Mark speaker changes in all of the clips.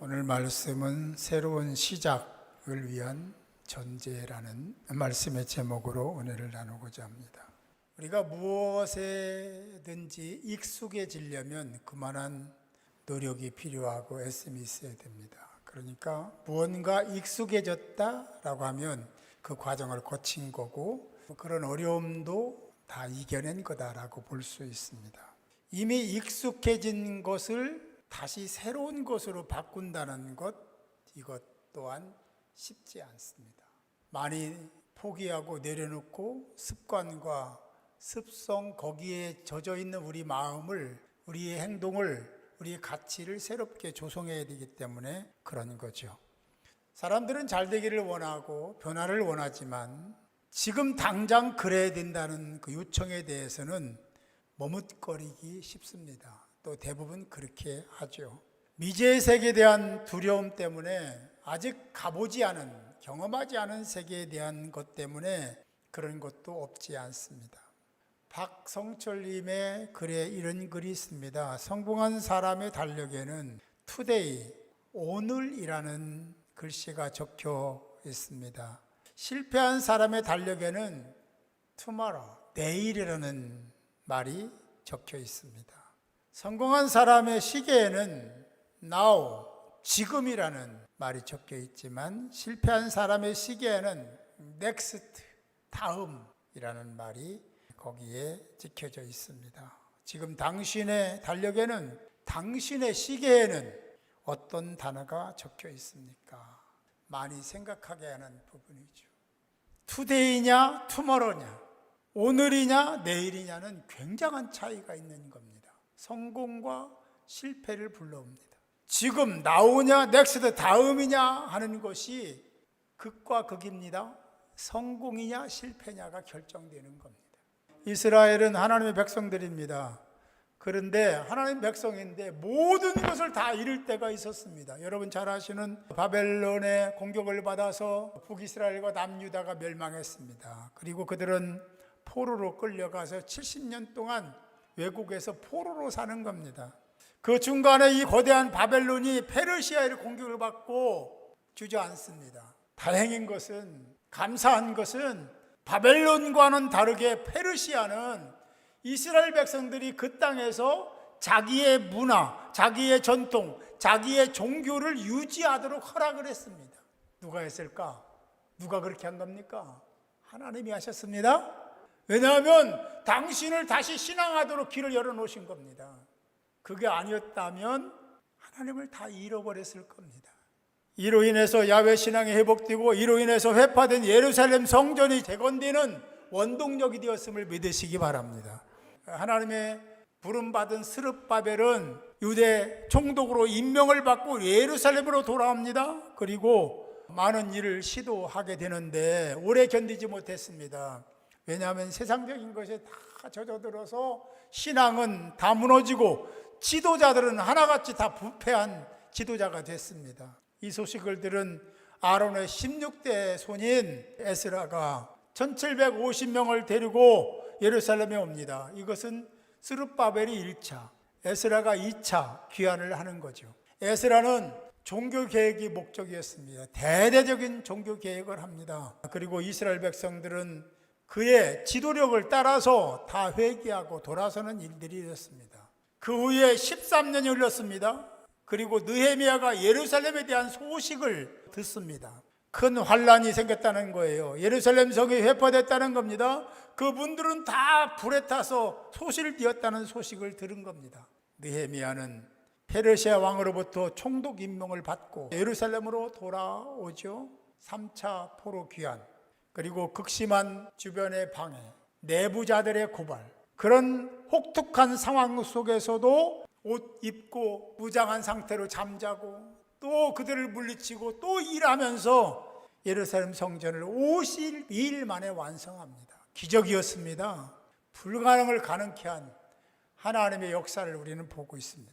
Speaker 1: 오늘 말씀은 새로운 시작을 위한 전제라는 말씀의 제목으로 은혜를 나누고자 합니다. 우리가 무엇에든지 익숙해지려면 그만한 노력이 필요하고 애씀이 있어야 됩니다. 그러니까 무언가 익숙해졌다라고 하면 그 과정을 거친 거고 그런 어려움도 다 이겨낸 거다라고 볼 수 있습니다. 이미 익숙해진 것을 다시 새로운 것으로 바꾼다는 것, 이것 또한 쉽지 않습니다. 많이 포기하고 내려놓고 습관과 습성, 거기에 젖어 있는 우리 마음을, 우리의 행동을, 우리의 가치를 새롭게 조성해야 되기 때문에 그런 거죠. 사람들은 잘 되기를 원하고 변화를 원하지만 지금 당장 그래야 된다는 그 요청에 대해서는 머뭇거리기 쉽습니다. 또 대부분 그렇게 하죠. 미지의 세계에 대한 두려움 때문에 아직 가보지 않은, 경험하지 않은 세계에 대한 것 때문에 그런 것도 없지 않습니다. 박성철님의 글에 이런 글이 있습니다. 성공한 사람의 달력에는 today, 오늘이라는 글씨가 적혀 있습니다. 실패한 사람의 달력에는 tomorrow, 내일이라는 말이 적혀 있습니다. 성공한 사람의 시계에는 now, 지금이라는 말이 적혀 있지만 실패한 사람의 시계에는 next, 다음이라는 말이 거기에 찍혀져 있습니다. 지금 당신의 달력에는, 당신의 시계에는 어떤 단어가 적혀 있습니까? 많이 생각하게 하는 부분이죠. today냐, tomorrow냐, 오늘이냐, 내일이냐는 굉장한 차이가 있는 겁니다. 성공과 실패를 불러옵니다. 지금 나오냐, 넥스트 다음이냐 하는 것이 극과 극입니다. 성공이냐 실패냐가 결정되는 겁니다. 이스라엘은 하나님의 백성들입니다. 그런데 하나님의 백성인데 모든 것을 다 잃을 때가 있었습니다. 여러분 잘 아시는 바벨론의 공격을 받아서 북이스라엘과 남유다가 멸망했습니다. 그리고 그들은 포로로 끌려가서 70년 동안 외국에서 포로로 사는 겁니다. 그 중간에 이 거대한 바벨론이 페르시아의 공격을 받고 주저앉습니다. 다행인 것은, 감사한 것은 바벨론과는 다르게 페르시아는 이스라엘 백성들이 그 땅에서 자기의 문화, 자기의 전통, 자기의 종교를 유지하도록 허락을 했습니다. 누가 했을까? 누가 그렇게 한 겁니까? 하나님이 하셨습니다. 왜냐하면 당신을 다시 신앙하도록 길을 열어놓으신 겁니다. 그게 아니었다면 하나님을 다 잃어버렸을 겁니다. 이로 인해서 야훼 신앙이 회복되고 이로 인해서 회파된 예루살렘 성전이 재건되는 원동력이 되었음을 믿으시기 바랍니다. 하나님의 부름받은 스룹바벨은 유대 총독으로 임명을 받고 예루살렘으로 돌아옵니다. 그리고 많은 일을 시도하게 되는데 오래 견디지 못했습니다. 왜냐하면 세상적인 것에 다 젖어들어서 신앙은 다 무너지고 지도자들은 하나같이 다 부패한 지도자가 됐습니다. 이 소식을 들은 아론의 16대 손인 에스라가 1750명을 데리고 예루살렘에 옵니다. 이것은 스룹바벨이 1차, 에스라가 2차 귀환을 하는 거죠. 에스라는 종교개혁이 목적이었습니다. 대대적인 종교개혁을 합니다. 그리고 이스라엘 백성들은 그의 지도력을 따라서 다 회개하고 돌아서는 일들이 있었습니다. 그 후에 13년이 흘렀습니다. 그리고 느헤미야가 예루살렘에 대한 소식을 듣습니다. 큰 환란이 생겼다는 거예요. 예루살렘 성이 회파됐다는 겁니다. 그분들은 다 불에 타서 소실을 띄었다는 소식을 들은 겁니다. 느헤미야는 페르시아 왕으로부터 총독 임명을 받고 예루살렘으로 돌아오죠. 3차 포로 귀환, 그리고 극심한 주변의 방해, 내부자들의 고발, 그런 혹독한 상황 속에서도 옷 입고 무장한 상태로 잠자고 또 그들을 물리치고 또 일하면서 예루살렘 성전을 52일 만에 완성합니다. 기적이었습니다. 불가능을 가능케 한 하나님의 역사를 우리는 보고 있습니다.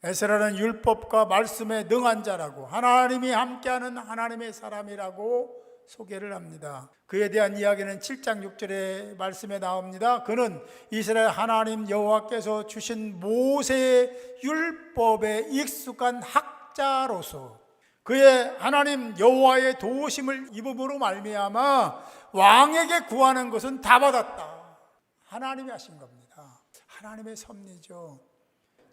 Speaker 1: 에스라는 율법과 말씀에 능한 자라고 하나님이 함께하는 하나님의 사람이라고 소개를 합니다. 그에 대한 이야기는 7장 6절의 말씀에 나옵니다. 그는 이스라엘 하나님 여호와께서 주신 모세의 율법에 익숙한 학자 학자로서 그의 하나님 여호와의 도우심을 입음으로 말미암아 왕에게 구하는 것은 다 받았다. 하나님이 하신 겁니다. 하나님의 섭리죠.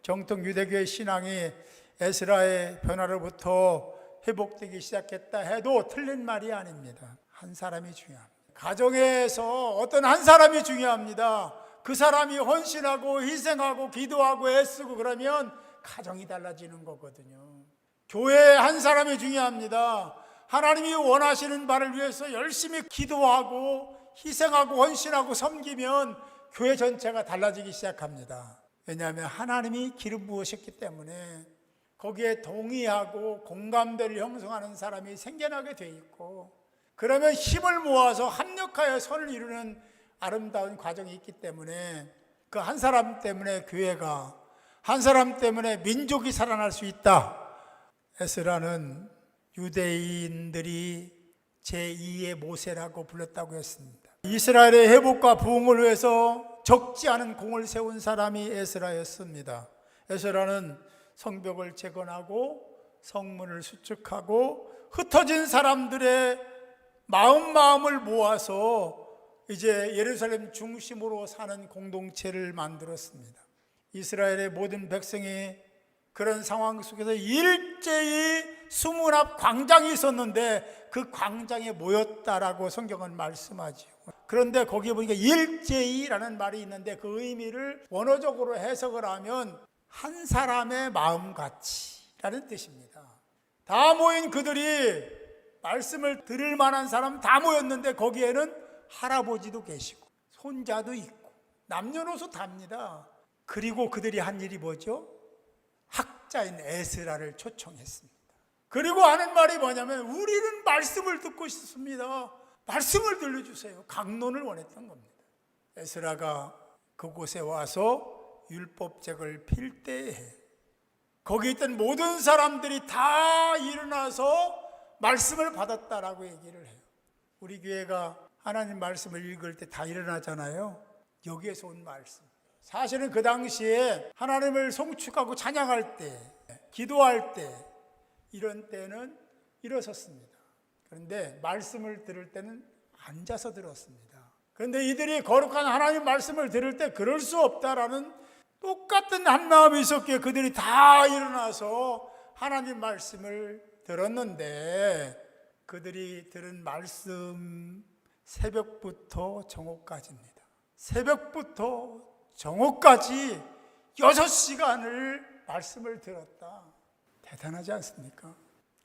Speaker 1: 정통 유대교의 신앙이 에스라의 변화로부터 회복되기 시작했다 해도 틀린 말이 아닙니다. 한 사람이 중요합니다. 가정에서 어떤 한 사람이 중요합니다. 그 사람이 헌신하고 희생하고 기도하고 애쓰고 그러면 가정이 달라지는 거거든요. 교회에 한 사람이 중요합니다. 하나님이 원하시는 바를 위해서 열심히 기도하고 희생하고 헌신하고 섬기면 교회 전체가 달라지기 시작합니다. 왜냐하면 하나님이 기름 부으셨기 때문에 거기에 동의하고 공감대를 형성하는 사람이 생겨나게 돼 있고, 그러면 힘을 모아서 합력하여 선을 이루는 아름다운 과정이 있기 때문에 그 한 사람 때문에 교회가, 한 사람 때문에 민족이 살아날 수 있다. 에스라는 유대인들이 제2의 모세라고 불렀다고 했습니다. 이스라엘의 회복과 부흥을 위해서 적지 않은 공을 세운 사람이 에스라였습니다. 에스라는 성벽을 재건하고 성문을 수축하고 흩어진 사람들의 마음을 모아서 이제 예루살렘 중심으로 사는 공동체를 만들었습니다. 이스라엘의 모든 백성이 그런 상황 속에서 일제히 수문 앞 광장이 있었는데 그 광장에 모였다라고 성경은 말씀하죠. 그런데 거기에 보니까 일제히라는 말이 있는데 그 의미를 원어적으로 해석을 하면 한 사람의 마음같이라는 뜻입니다. 다 모인 그들이 말씀을 들을 만한 사람 다 모였는데 거기에는 할아버지도 계시고 손자도 있고 남녀노소 답니다. 그리고 그들이 한 일이 뭐죠? 학자인 에스라를 초청했습니다. 그리고 하는 말이 뭐냐면 우리는 말씀을 듣고 싶습니다. 말씀을 들려주세요. 강론을 원했던 겁니다. 에스라가 그곳에 와서 율법책을 필 때에 거기 있던 모든 사람들이 다 일어나서 말씀을 받았다라고 얘기를 해요. 우리 교회가 하나님 말씀을 읽을 때 다 일어나잖아요. 여기에서 온 말씀. 사실은 그 당시에 하나님을 송축하고 찬양할 때, 기도할 때, 이런 때는 일어섰습니다. 그런데 말씀을 들을 때는 앉아서 들었습니다. 그런데 이들이 거룩한 하나님 말씀을 들을 때 그럴 수 없다라는 똑같은 한 마음이 있었기에 그들이 다 일어나서 하나님 말씀을 들었는데, 그들이 들은 말씀 새벽부터 정오까지입니다. 새벽부터 정오까지 6시간을 말씀을 들었다. 대단하지 않습니까?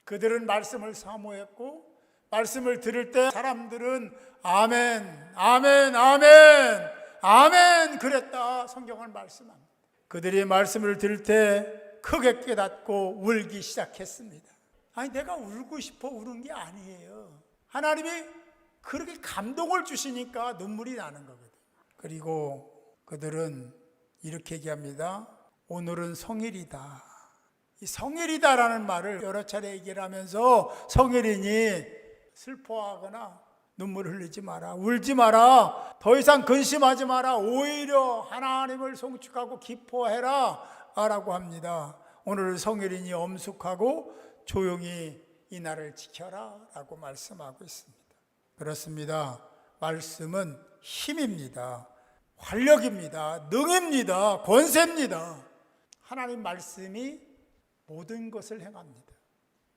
Speaker 1: 그들은 말씀을 사모했고 말씀을 들을 때 사람들은 아멘, 아멘, 아멘, 아멘 그랬다. 성경은 말씀합니다. 그들이 말씀을 들을 때 크게 깨닫고 울기 시작했습니다. 아니, 내가 울고 싶어 우는 게 아니에요. 하나님이 그렇게 감동을 주시니까 눈물이 나는 거거든요. 그리고 그들은 이렇게 얘기합니다. 오늘은 성일이다. 이 성일이다라는 말을 여러 차례 얘기를 하면서 성일이니 슬퍼하거나 눈물 흘리지 마라, 울지 마라, 더 이상 근심하지 마라, 오히려 하나님을 송축하고 기뻐해라 라고 합니다. 오늘 성일이니 엄숙하고 조용히 이 날을 지켜라 라고 말씀하고 있습니다. 그렇습니다. 말씀은 힘입니다. 활력입니다. 능입니다. 권세입니다. 하나님 말씀이 모든 것을 행합니다.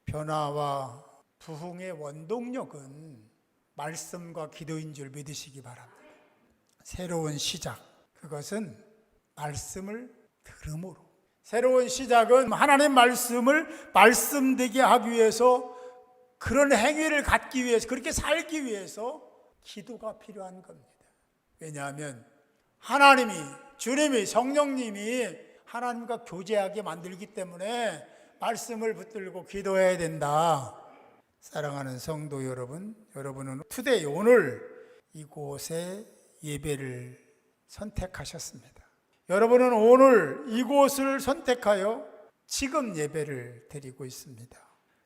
Speaker 1: 변화와 부흥의 원동력은 말씀과 기도인 줄 믿으시기 바랍니다. 새로운 시작, 그것은 말씀을 들음으로. 새로운 시작은 하나님 말씀을 말씀되게 하기 위해서, 그런 행위를 갖기 위해서, 그렇게 살기 위해서 기도가 필요한 겁니다. 왜냐하면 하나님이, 주님이, 성령님이 하나님과 교제하게 만들기 때문에 말씀을 붙들고 기도해야 된다. 사랑하는 성도 여러분, 여러분은 투데이, 오늘 이곳에 예배를 선택하셨습니다. 여러분은 오늘 이곳을 선택하여 지금 예배를 드리고 있습니다.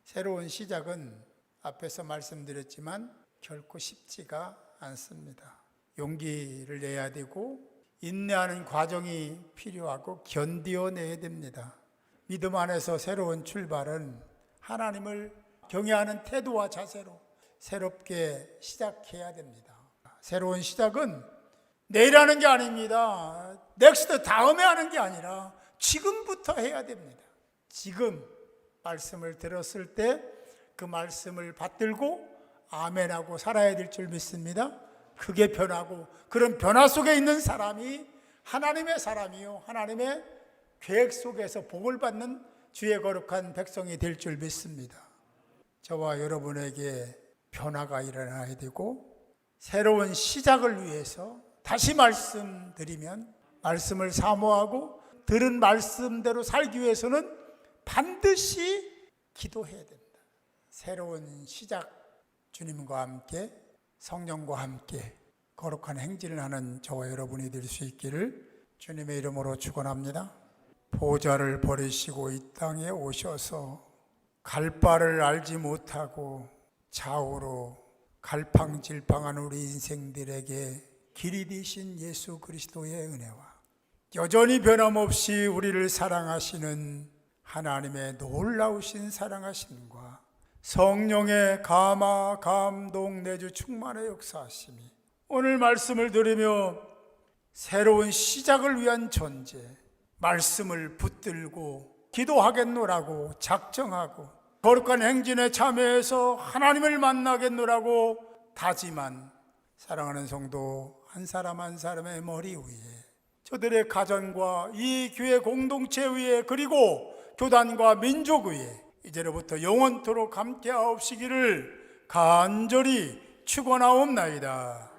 Speaker 1: 새로운 시작은 앞에서 말씀드렸지만 결코 쉽지가 않습니다. 용기를 내야 되고 인내하는 과정이 필요하고 견디어내야 됩니다. 믿음 안에서 새로운 출발은 하나님을 경외하는 태도와 자세로 새롭게 시작해야 됩니다. 새로운 시작은 내일 하는 게 아닙니다. 넥스트 다음에 하는 게 아니라 지금부터 해야 됩니다. 지금 말씀을 들었을 때 그 말씀을 받들고 아멘하고 살아야 될 줄 믿습니다. 그게 변하고 그런 변화 속에 있는 사람이 하나님의 사람이요 하나님의 계획 속에서 복을 받는 주의 거룩한 백성이 될 줄 믿습니다. 저와 여러분에게 변화가 일어나야 되고 새로운 시작을 위해서 다시 말씀드리면 말씀을 사모하고 들은 말씀대로 살기 위해서는 반드시 기도해야 됩니다. 새로운 시작, 주님과 함께 성령과 함께 거룩한 행진을 하는 저와 여러분이 될 수 있기를 주님의 이름으로 축원합니다. 보좌를 버리시고 이 땅에 오셔서 갈 바를 알지 못하고 좌우로 갈팡질팡한 우리 인생들에게 길이 되신 예수 그리스도의 은혜와 여전히 변함없이 우리를 사랑하시는 하나님의 놀라우신 사랑하심과 성령의 감화, 감동, 내주 충만의 역사하심이 오늘 말씀을 들으며 새로운 시작을 위한 존재, 말씀을 붙들고 기도하겠노라고 작정하고 거룩한 행진에 참여해서 하나님을 만나겠노라고 다짐한 사랑하는 성도 한 사람 한 사람의 머리 위에 저들의 가정과 이 교회 공동체 위에 그리고 교단과 민족 위에 이제로부터 영원토록 함께하옵시기를 간절히 축원하옵나이다.